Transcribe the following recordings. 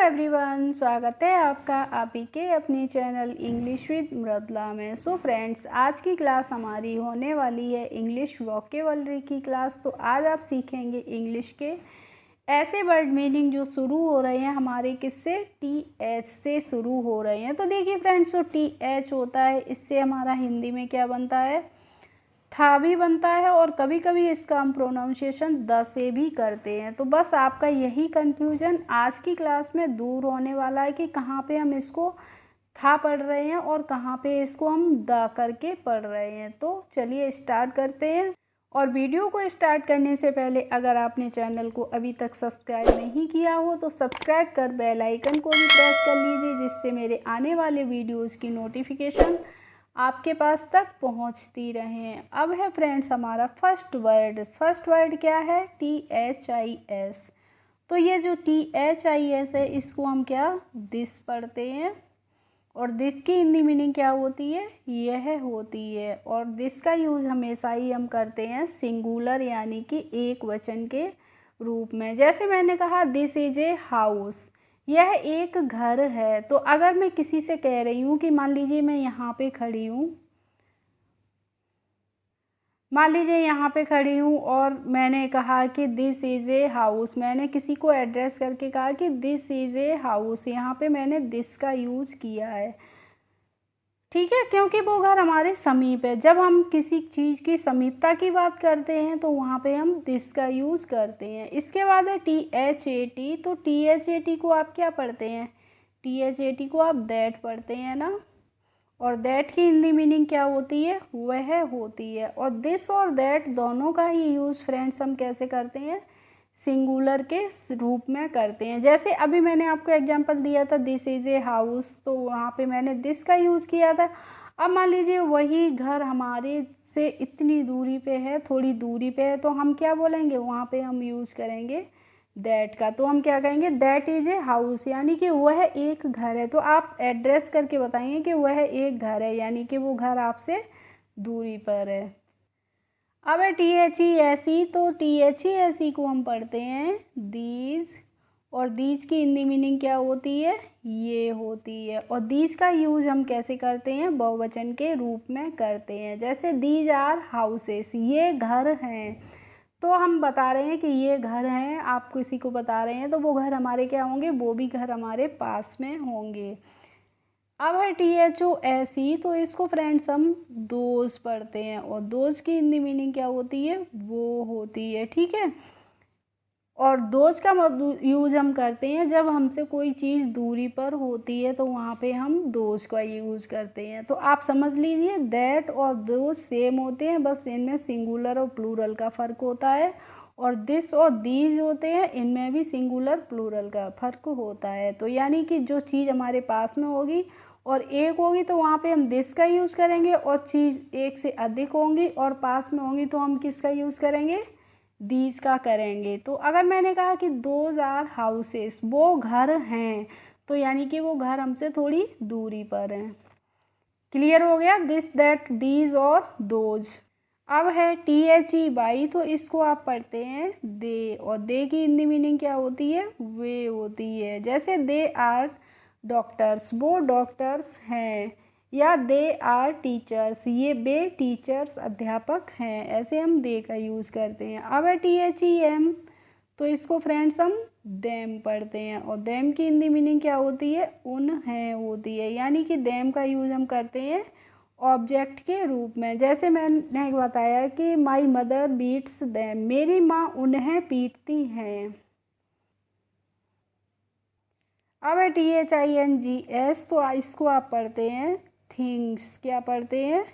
Everyone, स्वागत है आपका आप ही के अपने चैनल इंग्लिश विद मृदुला में। सो फ्रेंड्स, आज की क्लास हमारी होने वाली है इंग्लिश वोकेबलरी की क्लास। तो आज आप सीखेंगे इंग्लिश के ऐसे वर्ड मीनिंग जो शुरू हो रहे हैं हमारे किससे, TH से शुरू हो रहे हैं। तो देखिए फ्रेंड्स, जो TH होता है इससे हमारा हिंदी में क्या बनता है, था भी बनता है, और कभी कभी इसका हम प्रोनाउंसिएशन द से भी करते हैं। तो बस आपका यही कन्फ्यूजन आज की क्लास में दूर होने वाला है कि कहाँ पे हम इसको था पढ़ रहे हैं और कहाँ पे इसको हम द करके पढ़ रहे हैं। तो चलिए स्टार्ट करते हैं। और वीडियो को स्टार्ट करने से पहले अगर आपने चैनल को अभी तक सब्सक्राइब नहीं किया हो तो सब्सक्राइब कर बेल आइकन को भी प्रेस कर लीजिए, जिससे मेरे आने वाले वीडियोज़ की नोटिफिकेशन आपके पास तक पहुंचती रहें। अब है फ्रेंड्स हमारा फर्स्ट वर्ड क्या है, THIS। तो ये जो THIS है इसको हम क्या, दिस पढ़ते हैं, और दिस की हिंदी मीनिंग क्या होती है, यह होती है। और दिस का यूज़ हमेशा ही हम करते हैं सिंगुलर यानी कि एक वचन के रूप में। जैसे मैंने कहा दिस इज ए हाउस, यह एक घर है। तो अगर मैं किसी से कह रही हूँ कि मान लीजिए मैं यहाँ पे खड़ी हूँ, और मैंने कहा कि दिस इज़ ए हाउस, मैंने किसी को एड्रेस करके कहा कि दिस इज़ ए हाउस, यहाँ पे मैंने दिस का यूज़ किया है, ठीक है, क्योंकि वो घर हमारे समीप है। जब हम किसी चीज़ की समीपता की बात करते हैं तो वहाँ पे हम दिस का यूज़ करते हैं। इसके बाद है THAT। तो THAT को आप क्या पढ़ते हैं, THAT को आप दैट पढ़ते हैं ना। और दैट की हिंदी मीनिंग क्या होती है, वह होती है। और दिस और दैट दोनों का ही यूज़ फ्रेंड्स हम कैसे करते हैं, सिंगुलर के रूप में करते हैं। जैसे अभी मैंने आपको एग्जांपल दिया था दिस इज़ ए हाउस, तो वहाँ पे मैंने दिस का यूज़ किया था। अब मान लीजिए वही घर हमारे से इतनी दूरी पे है, थोड़ी दूरी पे है, तो हम क्या बोलेंगे, वहाँ पे हम यूज़ करेंगे दैट का। तो हम क्या कहेंगे, दैट इज़ ए हाउस, यानी कि वह एक घर है। तो आप एड्रेस करके बताएंगे कि वह एक घर है, यानी कि वो घर आपसे दूरी पर है। अब है THESE। तो THESE को हम पढ़ते हैं दीज, और दीज की हिंदी मीनिंग क्या होती है, ये होती है। और दीज का यूज़ हम कैसे करते हैं, बहुवचन के रूप में करते हैं। जैसे दीज आर हाउसेस, ये घर हैं। तो हम बता रहे हैं कि ये घर हैं, आप किसी को बता रहे हैं तो वो घर हमारे क्या होंगे, वो भी घर हमारे पास में होंगे। अब है THOSE। तो इसको फ्रेंड्स हम दोज पढ़ते हैं, और दोज की हिंदी मीनिंग क्या होती है, वो होती है, ठीक है। और दोज का यूज़ हम करते हैं जब हमसे कोई चीज़ दूरी पर होती है, तो वहाँ पे हम दोज का यूज़ करते हैं। तो आप समझ लीजिए दैट और दोज सेम होते हैं, बस इनमें सिंगुलर और प्लूरल का फ़र्क होता है। और दिस और दीज होते हैं, इनमें भी सिंगुलर प्लूरल का फ़र्क होता है। तो यानी कि जो चीज़ हमारे पास में होगी और एक होगी तो वहाँ पे हम दिस का यूज़ करेंगे, और चीज़ एक से अधिक होंगी और पास में होंगी तो हम किसका यूज़ करेंगे, दीज का करेंगे। तो अगर मैंने कहा कि दोज आर हाउसेस, वो घर हैं, तो यानी कि वो घर हमसे थोड़ी दूरी पर हैं। क्लियर हो गया, दिस दैट दीज और दोज। अब है THEY। तो इसको आप पढ़ते हैं दे, और दे की हिंदी मीनिंग क्या होती है, वे होती है। जैसे दे आर डॉक्टर्स, वो डॉक्टर्स हैं, या दे आर टीचर्स, ये बे टीचर्स अध्यापक हैं। ऐसे हम दे का यूज़ करते हैं। अब है THEM। तो इसको फ्रेंड्स हम देम पढ़ते हैं, और देम की हिंदी मीनिंग क्या होती है, उन हैं होती है। यानी कि देम का यूज़ हम करते हैं ऑब्जेक्ट के रूप में। जैसे मैंने बताया कि माई मदर बीट्स देम, मेरी माँ उन्हें पीटती हैं। अब है THINGS। तो इसको आप पढ़ते हैं थिंग्स, क्या पढ़ते हैं,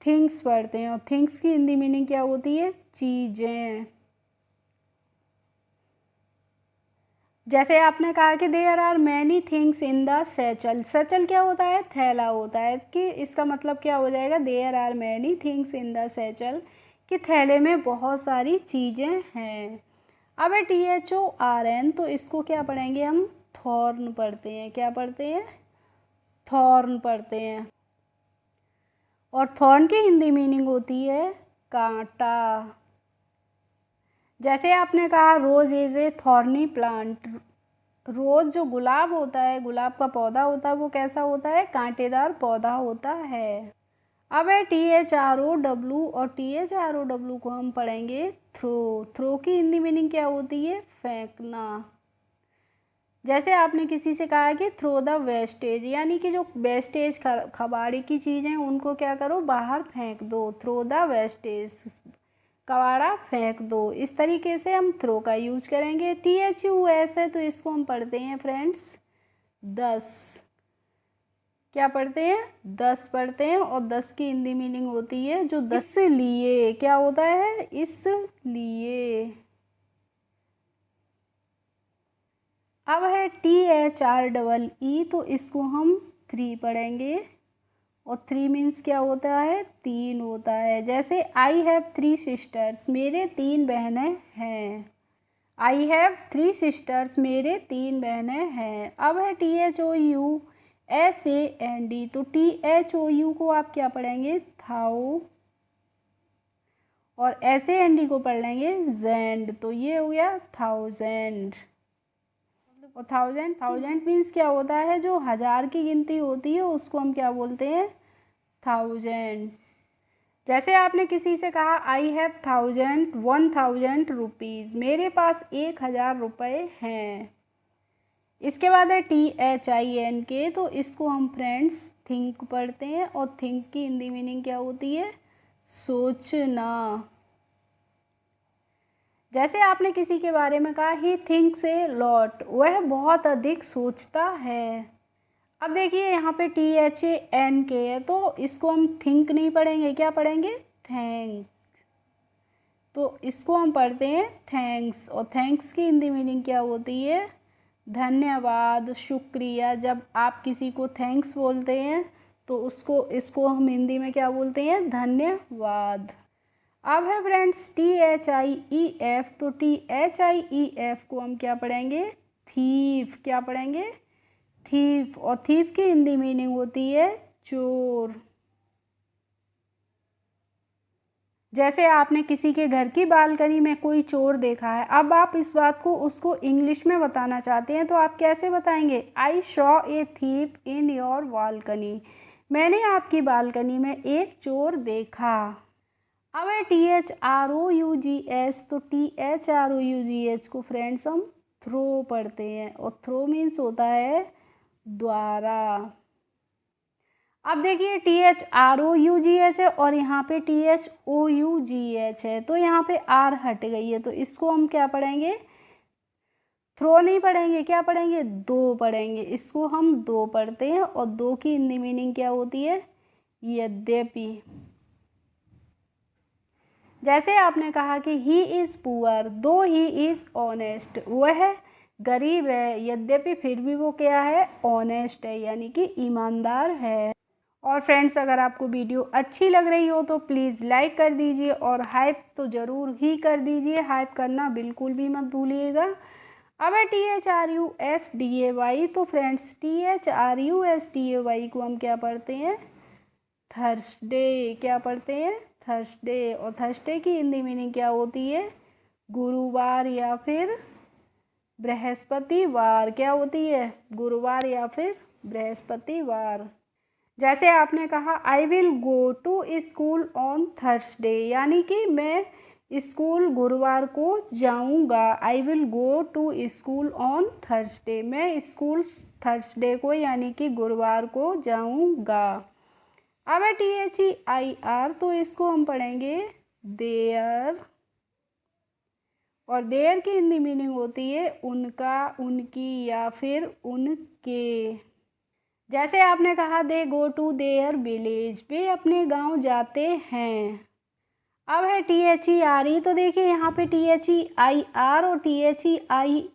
थिंग्स पढ़ते हैं। और थिंग्स की हिंदी मीनिंग क्या होती है, चीज़ें। जैसे आपने कहा कि there are many things in the satchel, satchel क्या होता है, थैला होता है, कि इसका मतलब क्या हो जाएगा, there are many things in the satchel, कि थैले में बहुत सारी चीज़ें हैं। अब है THORN। तो इसको क्या पढ़ेंगे हम, थॉर्न पढ़ते हैं, क्या पढ़ते हैं, थॉर्न पढ़ते हैं। और थॉर्न की हिंदी मीनिंग होती है कांटा। जैसे आपने कहा रोज इज ए थॉर्नी प्लांट, रोज़ जो गुलाब होता है, गुलाब का पौधा होता है, वो कैसा होता है? कांटेदार पौधा होता है। अब है THROW, और THROW को हम पढ़ेंगे थ्रो। थ्रो की हिंदी मीनिंग क्या होती है? फेंकना। जैसे आपने किसी से कहा कि थ्रो द वेस्टेज, यानी कि जो वेस्टेज कबाड़ी की चीज़ें उनको क्या करो? बाहर फेंक दो। थ्रो द वेस्टेज, कबाड़ा फेंक दो। इस तरीके से हम थ्रो का यूज करेंगे। THUS है तो इसको हम पढ़ते हैं फ्रेंड्स 10। क्या पढ़ते हैं? 10 पढ़ते हैं। और 10 की हिंदी मीनिंग होती है जो 10 इसलिए क्या होता है? इसलिए। अब है THREE, तो इसको हम 3 पढ़ेंगे। और 3 मीन्स क्या होता है? 3 होता है। जैसे आई हैव 3 सिस्टर्स, मेरे 3 बहनें हैं। आई हैव 3 सिस्टर्स, मेरे 3 बहनें हैं। अब है THOUSAND, तो THOU को आप क्या पढ़ेंगे? थाउ। और SAND को पढ़ लेंगे जेंड, तो ये हो गया थाउजेंड। और थाउजेंड मीन्स क्या होता है? जो 1000 की गिनती होती है उसको हम क्या बोलते हैं? थाउजेंड। जैसे आपने किसी से कहा आई हैव 1000 रुपीज़, मेरे पास 1000 रुपये हैं। इसके बाद है THINK, तो इसको हम फ्रेंड्स थिंक पढ़ते हैं। और थिंक की हिंदी मीनिंग क्या होती है? सोचना। जैसे आपने किसी के बारे में कहा ही थिंक्स ए लॉट, वह बहुत अधिक सोचता है। अब देखिए यहाँ पे THANK है तो इसको हम थिंक नहीं पढ़ेंगे, क्या पढ़ेंगे? थैंक्स। तो इसको हम पढ़ते हैं थैंक्स। और थैंक्स की हिंदी मीनिंग क्या होती है? धन्यवाद, शुक्रिया। जब आप किसी को थैंक्स बोलते हैं तो इसको हम हिंदी में क्या बोलते हैं? धन्यवाद। अब है फ्रेंड्स THIEF, तो THIEF को हम क्या पढ़ेंगे? थीफ। क्या पढ़ेंगे? थीफ। और थीफ की हिंदी मीनिंग होती है चोर। जैसे आपने किसी के घर की बालकनी में कोई चोर देखा है, अब आप इस बात को उसको इंग्लिश में बताना चाहते हैं तो आप कैसे बताएंगे? I saw a thief in your balcony, मैंने आपकी बालकनी में एक चोर देखा। अब है THROUGH, तो THROUGH को फ्रेंड्स हम थ्रो पढ़ते हैं। और थ्रो मीन्स होता है द्वारा। अब देखिए THROUGH है और यहाँ पे THOUGH है, तो यहाँ पे R हट गई है, तो इसको हम क्या पढ़ेंगे? थ्रो नहीं पढ़ेंगे, क्या पढ़ेंगे? दो पढ़ेंगे। इसको हम दो पढ़ते हैं। और दो की हिंदी मीनिंग क्या होती है? यद्यपि। जैसे आपने कहा कि ही इज़ पुअर दो ही इज़ ऑनेस्ट, वह गरीब है यद्यपि फिर भी वो क्या है? ऑनेस्ट है, यानी कि ईमानदार है। और फ्रेंड्स, अगर आपको वीडियो अच्छी लग रही हो तो प्लीज़ लाइक कर दीजिए और हाइप तो ज़रूर ही कर दीजिए, हाइप करना बिल्कुल भी मत भूलिएगा। अब है THRUSDAY, तो फ्रेंड्स THRUSDAY को हम क्या पढ़ते हैं? थर्सडे। क्या पढ़ते हैं? थर्सडे। और थर्सडे की हिंदी मीनिंग क्या होती है? गुरुवार या फिर बृहस्पतिवार। क्या होती है? गुरुवार या फिर बृहस्पतिवार। जैसे आपने कहा I will go to school on Thursday, यानी कि मैं स्कूल गुरुवार को जाऊंगा। I will go to school on Thursday, मैं स्कूल थर्सडे को यानी कि गुरुवार को जाऊंगा। अब है THEIR, तो इसको हम पढ़ेंगे देयर। और देयर की हिंदी मीनिंग होती है उनका, उनकी या फिर उनके। जैसे आपने कहा दे गो टू देयर विलेज, वे अपने गांव जाते हैं। अब है THERE, तो देखिए यहाँ पे THEIR और THEIERE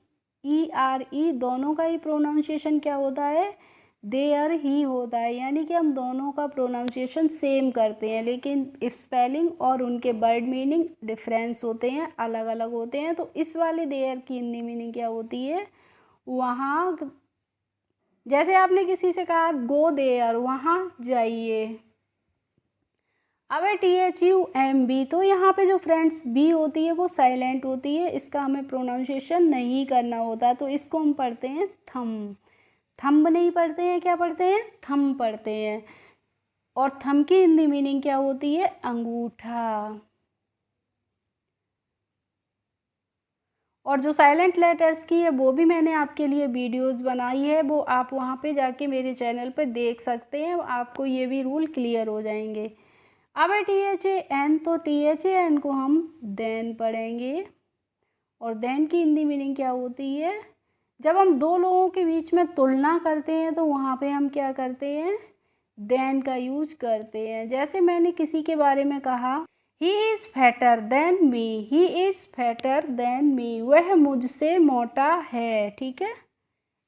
दोनों का ही प्रोनाउंसिएशन क्या होता है? देयर ही होता है, यानी कि हम दोनों का प्रोनाउंसिएशन सेम करते हैं, लेकिन स्पेलिंग और उनके वर्ड मीनिंग डिफरेंस होते हैं, अलग अलग होते हैं। तो इस वाले देयर की हिंदी मीनिंग क्या होती है? वहाँ। जैसे आपने किसी से कहा गो देयर, वहाँ जाइए। अब है THUMB, तो यहाँ पे जो फ्रेंड्स बी होती है वो साइलेंट होती है, इसका हमें प्रोनाउंसिएशन नहीं करना होता, तो इसको हम पढ़ते हैं थम। थंब नहीं पढ़ते हैं, क्या पढ़ते हैं? थम पढ़ते हैं। और थम की हिंदी मीनिंग क्या होती है? अंगूठा। और जो साइलेंट लेटर्स की है वो भी मैंने आपके लिए वीडियोस बनाई है, वो आप वहाँ पे जाके मेरे चैनल पे देख सकते हैं, आपको ये भी रूल क्लियर हो जाएंगे। अब है THAN, तो THAN को हम देन पढ़ेंगे। और देन की हिंदी मीनिंग क्या होती है? जब हम दो लोगों के बीच में तुलना करते हैं तो वहाँ पे हम क्या करते हैं? देन का यूज करते हैं। जैसे मैंने किसी के बारे में कहा he is fatter than me, he is fatter than me, वह मुझसे मोटा है, ठीक है।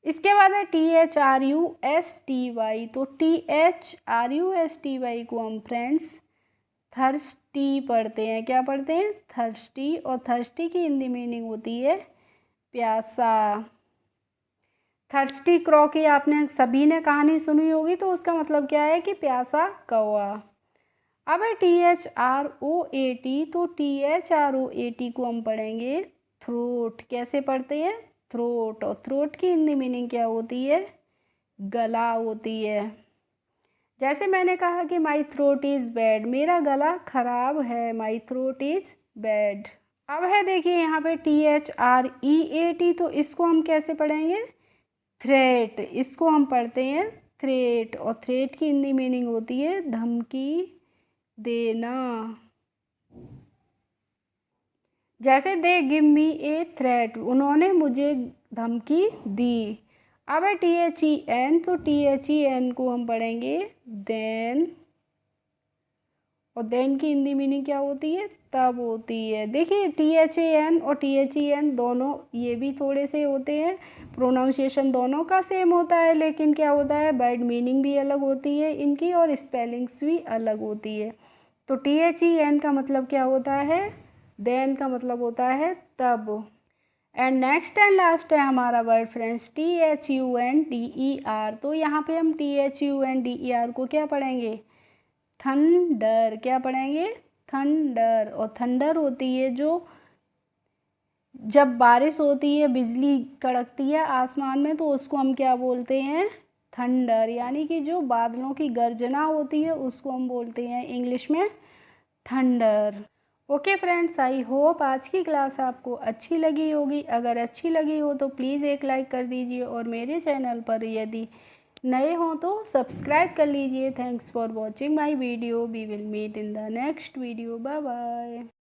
इसके बाद है THRUSTY, तो THRUSTY को हम फ्रेंड्स थर्स्टी पढ़ते हैं, क्या पढ़ते हैं? थर्स्टी। और थर्स्टी की हिंदी मीनिंग होती है प्यासा। थर्स्टी क्रॉ की आपने सभी ने कहानी सुनी होगी, तो उसका मतलब क्या है कि प्यासा कौवा। अब है THROAT, तो THROAT को हम पढ़ेंगे थ्रोट। कैसे पढ़ते हैं? थ्रोट। और थ्रोट की हिंदी मीनिंग क्या होती है? गला होती है। जैसे मैंने कहा कि माई थ्रोट इज़ बैड, मेरा गला खराब है, माई थ्रोट इज़ बैड। अब है देखिए यहाँ पे THREAT, तो इसको हम कैसे पढ़ेंगे? थ्रेट। इसको हम पढ़ते हैं थ्रेट। और थ्रेट की हिंदी मीनिंग होती है धमकी देना। जैसे they give me a threat, उन्होंने मुझे धमकी दी। अब है THEN, तो THEN को हम पढ़ेंगे देन। और देन की हिंदी मीनिंग क्या होती है? तब होती है। देखिए THAN और THEN दोनों ये भी थोड़े से होते हैं, प्रोनाउंसिएशन दोनों का सेम होता है, लेकिन क्या होता है? वर्ड मीनिंग भी अलग होती है इनकी, और स्पेलिंग्स भी अलग होती है। तो THEN का मतलब क्या होता है? देन का मतलब होता है तब। एंड नेक्स्ट एंड लास्ट है हमारा वर्ड फ्रेंड्स THUNDER, तो यहाँ पे हम THUNDER को क्या पढ़ेंगे? थंडर। क्या पढ़ेंगे? थंडर। और थंडर होती है जो जब बारिश होती है, बिजली कड़कती है आसमान में, तो उसको हम क्या बोलते हैं? थंडर। यानी कि जो बादलों की गर्जना होती है उसको हम बोलते हैं इंग्लिश में thunder. Okay friends, I hope आज की क्लास आपको अच्छी लगी होगी। अगर अच्छी लगी हो तो प्लीज़ एक लाइक कर दीजिए, और मेरे चैनल पर यदि नए हों तो सब्सक्राइब कर लीजिए। Thanks for watching my video. We will meet in the next video. Bye bye.